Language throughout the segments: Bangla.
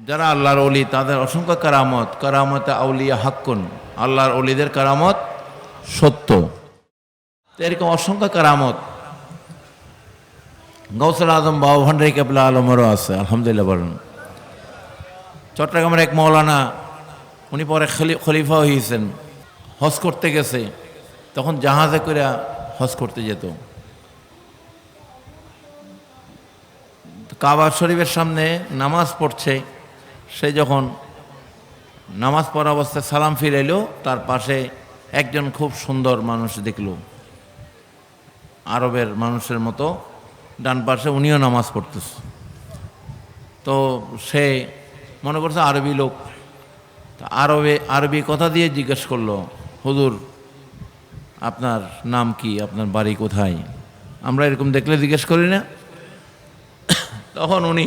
যারা আল্লাহর অলি তাদের অসংখ্য কারামত, কারামতে আউলিয়া হাক্কুন, আল্লাহর অলিদের কারামত সত্য। এরকম অসংখ্য কারামত গৌসুল আজম বাউভান্ডারী কেবলা আলমেরও আছে, আলহামদুলিল্লাহ বলেন। চট্টগ্রামের এক মৌলানা, উনি পরে খলিফা হয়েছেন, হজ করতে গেছে, তখন জাহাজে করে হজ করতে যেত। কাবা শরীফের সামনে নামাজ পড়ছে, সে যখন নামাজ পড়া অবস্থায় সালাম ফিরাইল, তার পাশে একজন খুব সুন্দর মানুষ দেখল, আরবের মানুষের মতো, ডান পাশে উনিও নামাজ পড়তেছে। তো সে মনে করছে আরবি লোক, আরবি কথা দিয়ে জিজ্ঞেস করলো, হুজুর আপনার নাম কি, আপনার বাড়ি কোথায়? আমরা এরকম দেখলে জিজ্ঞেস করি না? তখন উনি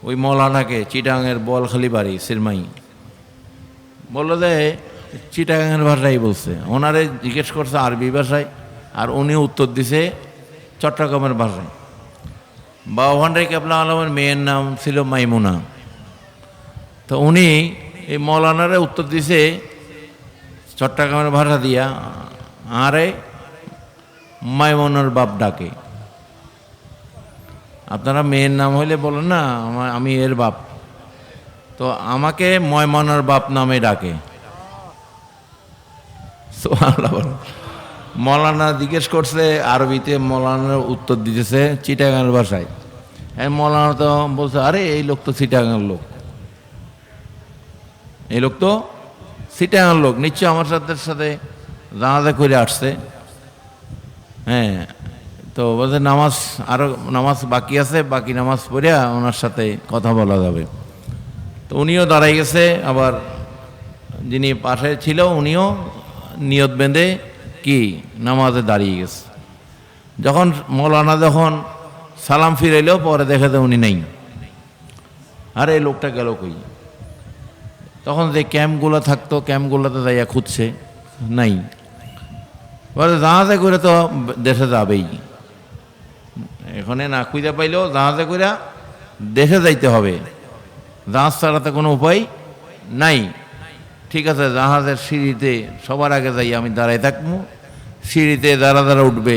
ওই মৌলানাকে, চিটাগাংয়ের বোয়ালখালী বাড়ি সিরমাই, বললো যে চিটাগাংয়ের ভাষাই বলছে। ওনারে জিজ্ঞেস করছে আরবি ভাষায়, আর উনি উত্তর দিছে চট্টগ্রামের ভাষায়। বাউভান্ডারী কেবলা আলমের মেয়ের নাম ছিল মাইমুনা। তো উনি এই মৌলানারে উত্তর দিছে চট্টগ্রামের ভাষা দিয়া, আরে মাইমুনার বাপ ডাকে। আপনারা মেয়ের নাম হইলে বলেন না আমি এর বাপ, তো আমাকে ময়মনার বাপ নামে ডাকে। মৌলানা জিজ্ঞেস করছে আরবিতে, মৌলানার উত্তর দিতেছে চিটাগাংয়ের ভাষায়। হ্যাঁ, মৌলানা তো বলছে আরে এই লোক তো চিটাগাংয়ের লোক, এই লোক তো চিটাগাংয়ের লোক, নিশ্চয় আমার সাথে জানাজা করে আসছে। হ্যাঁ, তো বলছে নামাজ, আরও নামাজ বাকি আছে, বাকি নামাজ পড়িয়া ওনার সাথে কথা বলা যাবে। তো উনিও দাঁড়াই গেছে, আবার যিনি পাশে ছিল উনিও নিয়ত বেঁধে কি নামাজে দাঁড়িয়ে গেছে। যখন মৌলানা যখন সালাম ফিরাইলেও পরে দেখে যে উনি নেই। আরে এই লোকটা গেল কই? তখন যে ক্যাম্পগুলো থাকতো, ক্যাম্পগুলোতে যাইয়া খুঁজছে, নাই। বলে জাহাজে করে তো দেশে যাবেই, এখানে না খুঁজে পাইলেও জাহাজে করে দেশে যাইতে হবে, জাহাজ ছাড়াতে কোনো উপায় নাই। ঠিক আছে, জাহাজের সিঁড়িতে সবার আগে যাই আমি দাঁড়াই থাকবো, সিঁড়িতে যারা যারা উঠবে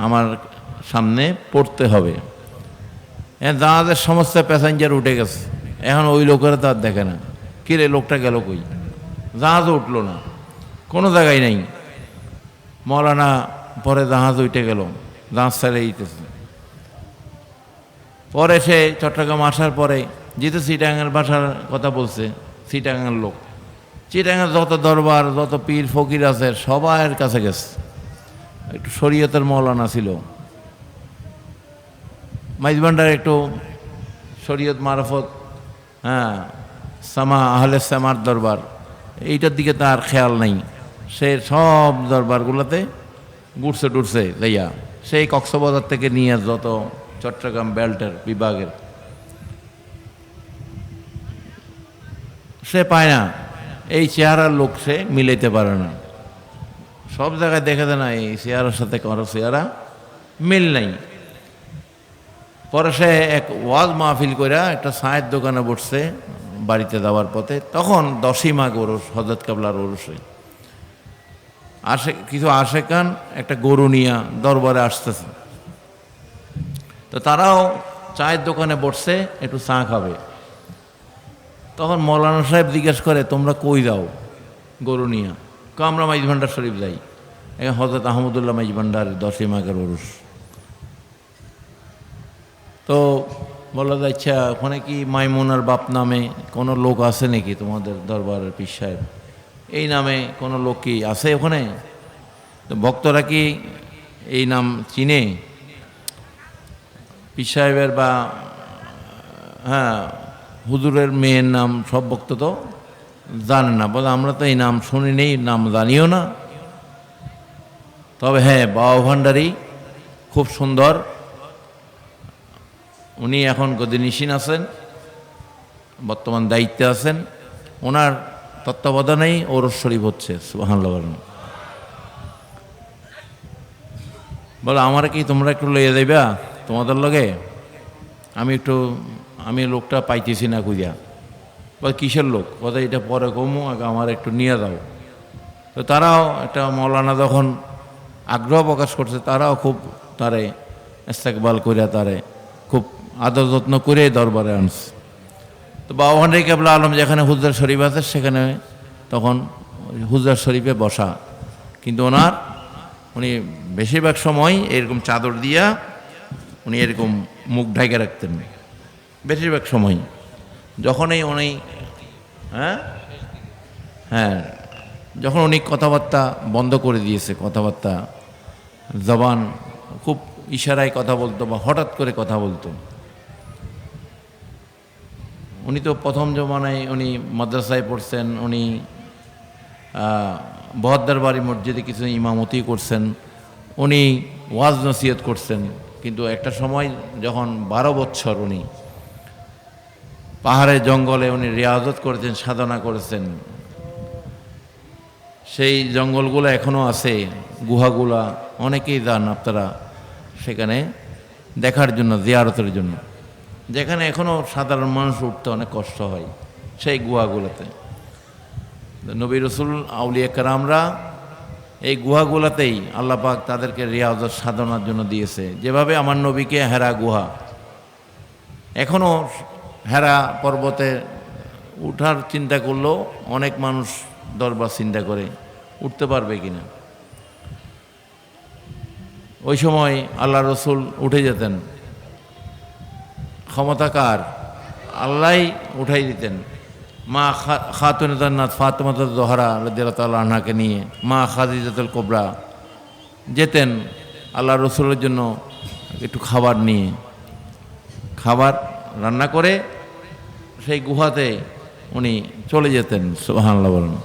আমার সামনে পড়তে হবে। জাহাজের সমস্ত প্যাসেঞ্জার উঠে গেছে, এখন ওই লোকেরা তো আর দেখে না, কিরে লোকটা গেল কই? জাহাজও উঠলো না, কোনো জায়গায় নাই। মৌলানা পরে জাহাজ উঠে গেল, জাহাজ ছেড়ে দিতেছে। পরে সে চট্টগ্রাম আসার পরে যেহেতু চিটাগাংয়ের ভাষার কথা বলছে, চিটাগাংয়ের লোক, চিটাগাংয়ের যত দরবার, যত পীর ফকির আছে সবার কাছে গেছে। একটু শরীয়তের মৌলানা ছিল, মাইজভান্ডার একটু শরীয়ত মারফত, হ্যাঁ, সামা আহলে সামার দরবার, এইটার দিকে তার খেয়াল নাই। সে সব দরবারগুলোতে ঘুরছে টুরছে যাইয়া, সেই কক্সবাজার থেকে নিয়ে যত চট্টগ্রাম বেল্টের বিভাগের, সে পায় না। এই চেহারার লোক সে মিলাইতে পারে না, সব জায়গায় দেখে দেয় না এই চেহারার সাথে কারো চেহারা মিল নাই। পরে সে এক ওয়াজ মাহফিল করে একটা চায়ের দোকানে বসছে বাড়িতে যাওয়ার পথে, তখন 10ই মাঘ ওরস, হযরত কেবলার ওরসে কিছু আশেকান একটা গরু নিয়ে দরবারে আসতেছে। তো তারাও চায়ের দোকানে বসছে, একটু চা খাবে। তখন মৌলানা সাহেব জিজ্ঞেস করে তোমরা কই যাও গরু নিয়ে? আমরা মাইজভান্ডার শরীফ যাই, এখন হযরত আহমদুল্লাহ মাইজভান্ডার 10ই মাঘের ওরস। তো বলা যাচ্ছে ওখানে কি মাইমুনার বাপ নামে কোনো লোক আছে নাকি তোমাদের দরবারের পীর সাহেব? এই নামে কোনো লোক কি আছে ওখানে? তো ভক্তরা কি এই নাম চিনে? পীর সাহেবের বা হ্যাঁ হুজুরের মেয়ের নাম সব ভক্ত তো জানে না, বলে আমরা তো এই নাম শুনি নেই, নাম জানিও না। তবে হ্যাঁ, বাউভান্ডারী খুব সুন্দর, উনি এখন গদিনিসীন আছেন, বর্তমান দায়িত্বে আছেন, ওনার তত্ত্বাবধানেই ওরস শরীফ হচ্ছে। সুবহানাল্লাহ বলেন। বলো আমার কি তোমরা একটু লইয়া যাইবা তোমাদের লগে? আমি একটু আমি লোকটা পাইতেছি না খুঁজা। বা কিসের লোক, কথা এটা পরে কমু, আগে আমার একটু নিয়ে দাও। তো তারাও একটা মৌলানা যখন আগ্রহ প্রকাশ করছে, তারাও খুব তারে ইস্তেকবাল করিয়া তারে খুব আদর যত্ন করে দরবারে আনছে। তো বাবা ভান্ডারী কেবলা আলম যেখানে হুজরাত শরীফ আছে সেখানে তখন হুজরাত শরীফে বসা, কিন্তু উনি বেশিরভাগ সময় এরকম চাদর দিয়া উনি এরকম মুখ ঢাকে রাখতেন বেশিরভাগ সময়। যখনই উনি হ্যাঁ যখন উনি কথাবার্তা বন্ধ করে দিয়েছে, কথাবার্তা জবান খুব ইশারায় কথা বলতো বা হঠাৎ করে কথা বলতো। উনি তো প্রথম জমানায় উনি মাদ্রাসায় পড়ছেন, উনি বহদ্দার বাড়ি মসজিদে কিছু ইমামতি করছেন, উনি ওয়াজ নসিহত করছেন। কিন্তু একটা সময় যখন 12 বছর উনি পাহাড়ে জঙ্গলে উনি রিয়াজত করেছেন, সাধনা করেছেন, সেই জঙ্গলগুলো এখনও আছে, গুহাগুলা অনেকেই যান আপনারা সেখানে দেখার জন্য, জিয়ারতের জন্য, যেখানে এখনও সাধারণ মানুষ উঠতে অনেক কষ্ট হয় সেই গুহাগুলোতে। নবী রসুল আউলিয়া কেরামরা এই গুহাগুলাতেই আল্লাহ পাক তাদেরকে রিয়াজত সাধনার জন্য দিয়েছে। যেভাবে আমার নবীকে হেরা গুহা, এখনও হেরা পর্বতে উঠার চিন্তা করলেও অনেক মানুষ দরবার চিন্তা করে উঠতে পারবে কিনা। ওই সময় আল্লাহ রসুল উঠে যেতেন, ক্ষমতাকার আল্লাহ উঠাই দিতেন। মা খাতুনে জান্নাত ফাতেমা জোহরা রাদিয়াল্লাহু তাআলা আনহাকে নিয়ে মা খাদিজাতুল কুবরা যেতেন আল্লাহ রসুলের জন্য একটু খাবার নিয়ে, খাবার রান্না করে সেই গুহাতে উনি চলে যেতেন। সুবহানাল্লাহ বলেন।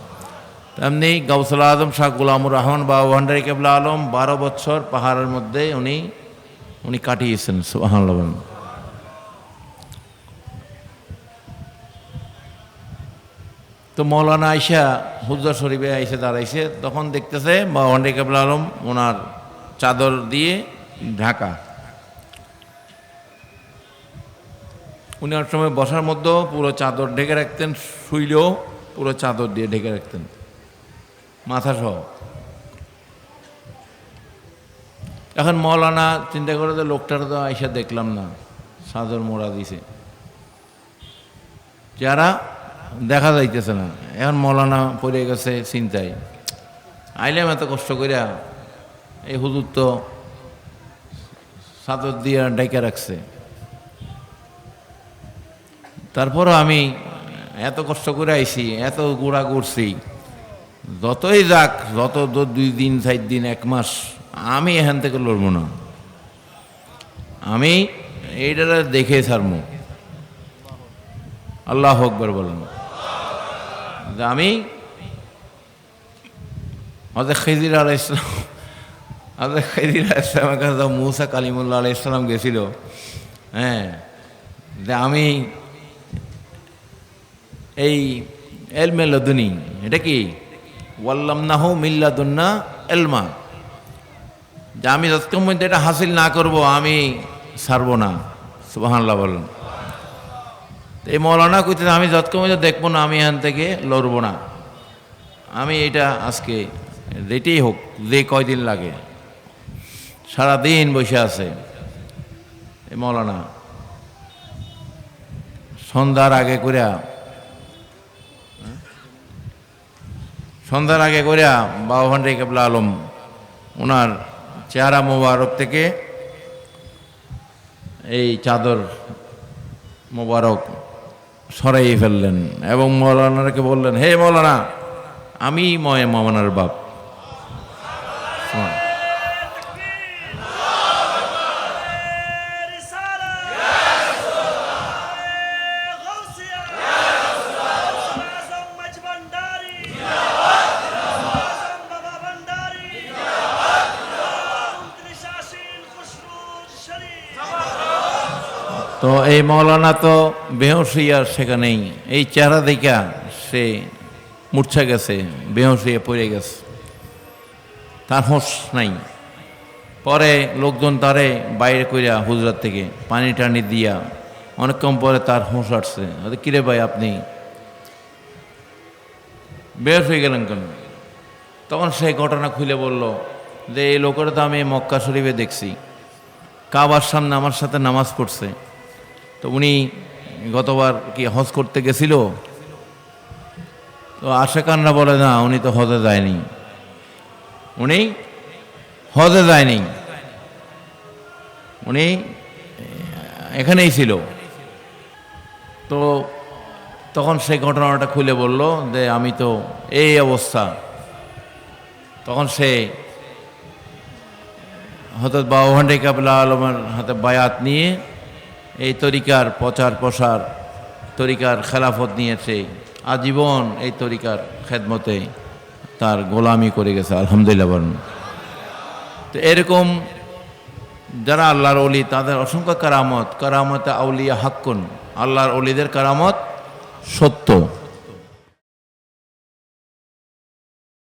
তেমনি গাউসুল আজম শাহ গোলামুর রহমান বাবা ভান্ডারী কেবলা আলম 12 বছর পাহাড়ের মধ্যে উনি কাটিয়েছেন। সুবহানাল্লাহ বলেন। তো মৌলানা আইসা হুজরা শরীফে আইসে দাঁড়াইছে, তখন দেখতেছে বাবা ভান্ডারী কেবলা আলম ওনার চাদর দিয়ে ঢাকা। উনি এক সময় বসার মধ্যেও পুরো চাদর ঢেকে রাখতেন, শুইলেও পুরো চাদর দিয়ে ঢেকে রাখতেন মাথা সহ। এখন মৌলানা চিন্তা করে যে লোকটার তো আইসা দেখলাম না, চাদর মোড়া দিছে, যারা দেখা যাইতেছে না। এখন মৌলানা পড়ে গেছে চিন্তায়, আইলাম এত কষ্ট করিয়া, এই হুজুর তো চাদর দিয়ে ডেকে রাখছে, তারপরও আমি এত কষ্ট করে আইছি, এত গোড়া করছি, যতই যাক, যত 2 দিন 4 দিন 1 মাস, আমি এখান থেকে লড়ব না, আমি এইটা দেখে ছাড়ব। আল্লাহু আকবার বলেন। যে আমি হযরত খিজির আলাইহিস সালামের কাছে মুসা কালিমুল্লাহ আলাইহিস সালাম গেছিল, যে আমি এই এলমে লদুনি, এটা কি ওয়াল্লামনাহু মিন লাদুন্না ইলমা, যে আমি যতক্ষণ মধ্যে এটা হাসিল না করব আমি ছাড়ব না। সুবহানাল্লাহ বলেন। এই মৌলানা কইতে আমি যতক্ষণ মধ্যে দেখবো না আমি এখান থেকে লড়ব না, আমি এটা আজকে যেটাই হোক, যে কয়দিন লাগে, সারাদিন বসে আছে এই মৌলানা। সন্ধ্যার আগে করিয়া বাবা ভান্ডারী কেবলা আলম ওনার চেহারা মোবারক থেকে এই চাদর মোবারক সরাই ফেললেন এবং মৌলানাকে বললেন, হে মৌলানা, আমি মৌলানার বাপ। তো এই মৌলানা তো বেহুশ হইয়া সেখানেই, এই চেহারা দেখা সে মূর্ছা গেছে, বেহুশ হইয়া পড়ে গেছে, তার হোশ নাই। পরে লোকজন তারে বাইরে কইরা হুজরাত থেকে পানি টানি দিয়া অনেকক্ষণ পরে তার হুঁশ আসছে, কিরে ভাই আপনি বের হয়ে গেলেন কেন? তখন সেই ঘটনা খুলে বলল যে এই লোকেরা তো আমি মক্কা শরীফে দেখছি, কাবার সামনে আমার সাথে নামাজ পড়ছে। তো উনি গতবার কি হজ করতে গেছিল? তো আশেকানরা বলে না, উনি তো হজে যায়নি, উনি হজে যায়নি, উনি এখানেই ছিল। তো তখন সেই ঘটনাটা খুলে বলল যে আমি তো এই অবস্থা। তখন সে হযরত বাবাভান্ডি কাবলা আলমের হাতে বায়াত নিয়ে এই তরিকার প্রচার প্রসার, তরিকার খেলাফত নিয়েছে, আজীবন এই তরিকার খেদমতে তার গোলামি করে গেছে। আলহামদুলিল্লাহ বলেন। তো এরকম যারা আল্লাহর ওলি তাদের অসংখ্য কারামত, কারামতে আউলিয়া হাক্কুন, আল্লাহর ওলিদের কারামত সত্য।